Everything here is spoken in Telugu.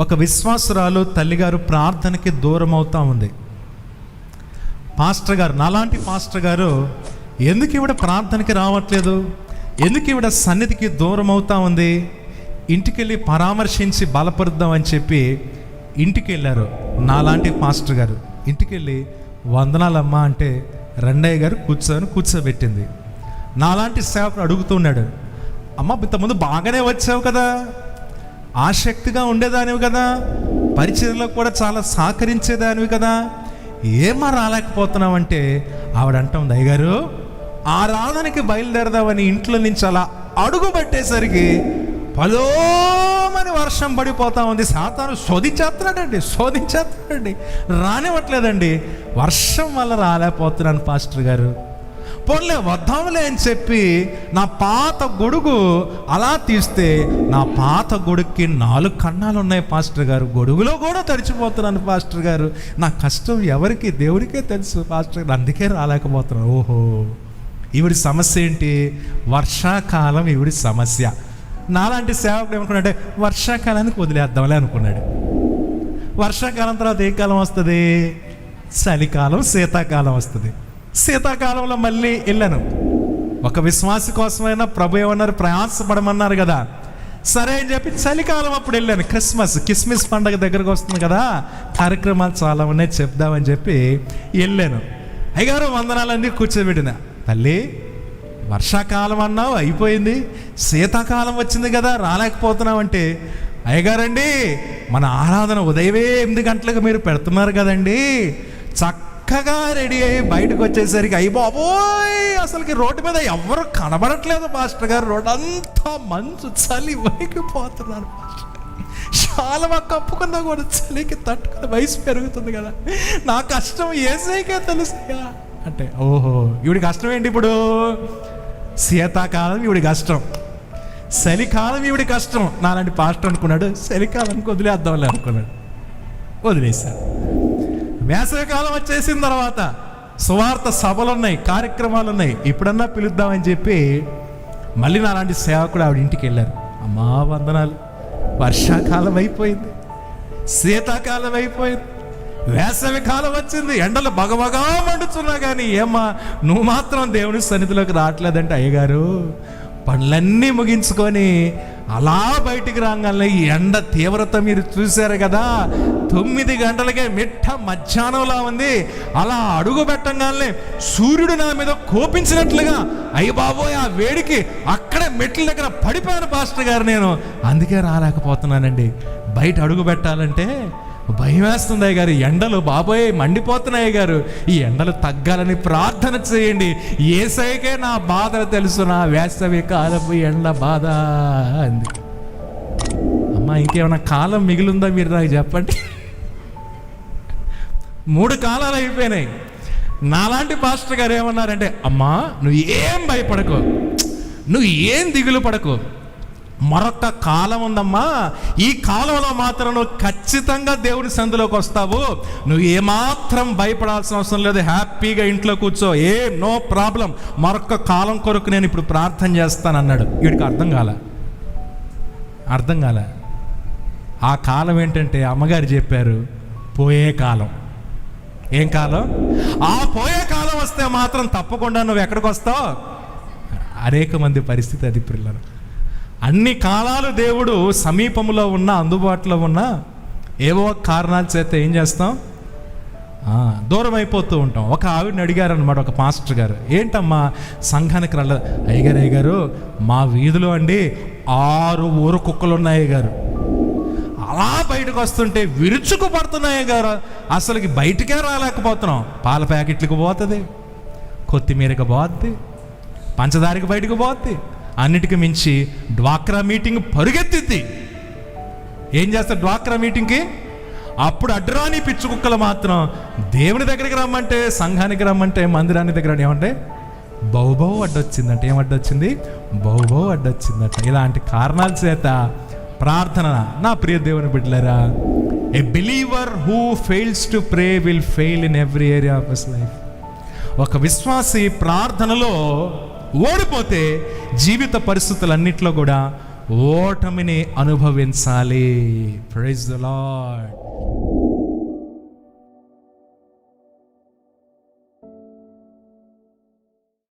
ఒక విశ్వాసురాలు తల్లిగారు ప్రార్థనకి దూరం అవుతూ ఉంది. పాస్టర్ గారు, నాలాంటి పాస్టర్ గారు, ఎందుకు ఈవిడ ప్రార్థనకి రావట్లేదు, ఎందుకు ఈవిడ సన్నిధికి దూరం అవుతూ ఉంది, ఇంటికి వెళ్ళి పరామర్శించి బలపరుద్దామని చెప్పి ఇంటికి వెళ్ళారు. నాలాంటి పాస్టర్ గారు ఇంటికి వెళ్ళి వందనాలమ్మా అంటే రెండయ్య గారు కూర్చోబెట్టింది. నాలాంటి సేవకుడు అడుగుతున్నాడు, అమ్మ ఇంతకుముందు బాగానే వచ్చావు కదా, ఆసక్తిగా ఉండేదానివి కదా, పరిచర్లో కూడా చాలా సహకరించేదానివి కదా, ఏమా రాలేకపోతున్నావంటే ఆవిడ అంటుంది, అయ్యగారు ఆరాధనకి బయలుదేరదామని ఇంట్లో నుంచి అలా అడుగు పెట్టేసరికి పలోమని వర్షం పడిపోతా ఉంది. సాతాను శోధించేస్తున్నాడండి, రానివ్వట్లేదండి. వర్షం వల్ల రాలేకపోతున్నాను పాస్టర్ గారు. పోన్లే వద్దాంలే అని చెప్పి నా పాత గొడుగు అలా తీస్తే నా పాత గొడుగుకి 4 కన్నాలు ఉన్నాయి పాస్టర్ గారు. గొడుగులో కూడా తడిచిపోతున్నాను పాస్టర్ గారు. నా కష్టం ఎవరికి, దేవుడికే తెలుసు పాస్టర్ గారు, అందుకే రాలేకపోతున్నాను. ఓహో, ఈవిడి సమస్య ఏంటి? వర్షాకాలం ఈవిడి సమస్య. నాలాంటి సేవకుడు ఏమనుకున్నాడంటే వర్షాకాలానికి వదిలేద్దాంలే అనుకున్నాడు. వర్షాకాలం తర్వాత ఏ కాలం వస్తుంది? చలికాలం, శీతాకాలం వస్తుంది. శీతాకాలంలో మళ్ళీ వెళ్ళాను. ఒక విశ్వాసి కోసమైనా ప్రభు ఏమన్నారు, ప్రయాసపడమన్నారు కదా, సరే అని చెప్పి చలికాలం అప్పుడు వెళ్ళాను. కిస్మిస్ పండగ దగ్గరకు వస్తుంది కదా, కార్యక్రమాలు చాలా ఉన్నాయి చెప్దామని చెప్పి వెళ్ళాను. అయ్యగారు వందనాలన్నీ కూర్చోబెట్టిన, తల్లి వర్షాకాలం అన్నావు అయిపోయింది, శీతాకాలం వచ్చింది కదా రాలేకపోతున్నావు అంటే, అయ్యగారండి మన ఆరాధన ఉదయమే 8 గంటలకు మీరు పెడుతున్నారు కదండి, చక్కగా రెడీ అయ్యి బయటకు వచ్చేసరికి అయ్యి బాబోయ్ అసలుకి రోడ్డు మీద ఎవరు కనబడట్లేదు పాస్టర్ గారు, రోడ్డు అంతా మంచు, చలి వణికిపోతున్నాను పాస్టర్. చాలా కప్పుకున్నా కూడా చలికి తట్టుకుని, వయసు పెరుగుతుంది కదా, నా కష్టం యేసయ్యకే తెలుసుగా అంటే, ఓహో ఈవిడి కష్టం ఏంటి ఇప్పుడు? శీతాకాలం ఈవిడి కష్టం, చలికాలం ఈవిడి కష్టం. నాలాంటి పాస్టర్ అనుకున్నాడు చలికాలానికి వదిలేద్దాంలే అనుకున్నాడు, వదిలేశాడు. వేసవికాలం వచ్చేసిన తర్వాత సువార్త సభలు ఉన్నాయి, కార్యక్రమాలు ఉన్నాయి, ఇప్పుడన్నా పిలుద్దామని చెప్పి మళ్ళీ నాలాంటి సేవకుడు ఆవిడ ఇంటికి వెళ్ళారు. అమ్మా వందనాలు, వర్షాకాలం అయిపోయింది, శీతాకాలం అయిపోయింది, వేసవి కాలం వచ్చింది, ఎండలు బగబగా మండుతున్నా కానీ ఏమ్మా నువ్వు మాత్రం దేవుని సన్నిధిలోకి రావట్లేదంటే, అయ్యగారు పనులన్నీ ముగించుకొని అలా బయటికి రాగానే ఈ ఎండ తీవ్రత మీరు చూశారు కదా, 9 గంటలకే మిట్ట మధ్యాహ్నంలా ఉంది, అలా అడుగు పెట్టగానే సూర్యుడు నా మీద కోపించినట్లుగా అయ్య బాబోయ్ ఆ వేడికి అక్కడే మెట్ల దగ్గర పడిపోయాను పాస్టర్ గారు నేను, అందుకే రాలేకపోతున్నానండి. బయట అడుగు పెట్టాలంటే భయం వేస్తుంది అయ్యగారు, ఎండలు బాబోయ్ మండిపోతున్నాయి గారు, ఈ ఎండలు తగ్గాలని ప్రార్థన చేయండి, యేసయ్యకే నా బాధ తెలుసు, నా వేసవి కాలపు ఎండ బాధ అంది. అమ్మా ఇంకేమైనా కాలం మిగిలిందా మీరు నాకు చెప్పండి? 3 కాలాలు అయిపోయినాయి. నాలాంటి పాస్టర్ గారు ఏమన్నారంటే, అమ్మా నువ్వు ఏం భయపడకు, నువ్వు ఏం దిగులు పడకు, మరొక కాలం ఉందమ్మా, ఈ కాలంలో మాత్రం నువ్వు ఖచ్చితంగా దేవుడి సందులోకి వస్తావు, నువ్వు ఏమాత్రం భయపడాల్సిన అవసరం లేదు, హ్యాపీగా ఇంట్లో కూర్చో, నో ప్రాబ్లం, మరొక కాలం కొరకు నేను ఇప్పుడు ప్రార్థన చేస్తానన్నాడు. వీడికి అర్థం కాలే. ఆ కాలం ఏంటంటే అమ్మగారు చెప్పారు, పోయే కాలం. ఏం కాలం? ఆ పోయే కాలం వస్తే మాత్రం తప్పకుండా నువ్వు ఎక్కడికి వస్తావు? అనేక మంది పరిస్థితి అది పిల్లలు. అన్ని కాలాలు దేవుడు సమీపంలో ఉన్న, అందుబాటులో ఉన్న ఏవో కారణాల చేత ఏం చేస్తాం? దూరం అయిపోతూ ఉంటాం. ఒక ఆవిడని అడిగారనమాట ఒక పాస్టర్ గారు, ఏంటమ్మా సంఘానికి రాలేదు? అయ్యగారు మా వీధిలో అండి 6 ఊరు కుక్కలు ఉన్నాయి గారు, అలా బయటకు వస్తుంటే విరుచుకు పడుతున్నాయి గారు, అసలుకి బయటకే రాలేకపోతున్నాం. పాల ప్యాకెట్లకు పోతుంది, కొత్తిమీరకి పోద్ది, పంచదారికి బయటకు పోద్ది, అన్నిటికీ మించి డ్వాక్రా మీటింగ్ పరుగెత్తిద్ది. ఏం చేస్తారు డ్వాక్రా మీటింగ్కి? అప్పుడు అడ్డురాని పిచ్చు కుక్కలు మాత్రం దేవుని దగ్గరికి రమ్మంటే, సంఘానికి రమ్మంటే, మందిరాన్ని దగ్గర ఏమంటే బహుబహు అడ్డొచ్చిందంట. ఏమడ్డొచ్చింది? బహుబహు అడ్డొచ్చిందట. ఇలాంటి కారణాల చేత ప్రార్థన, నా ప్రియ దేవుని బిడ్డలారా, a believer who fails to pray will fail in every area of his life. ఒక విశ్వాసి ప్రార్థనలో ఓడిపోతే జీవిత పరిస్థితులన్నింటిలో కూడా ఓటమిని అనుభవించాలి. Praise the lord.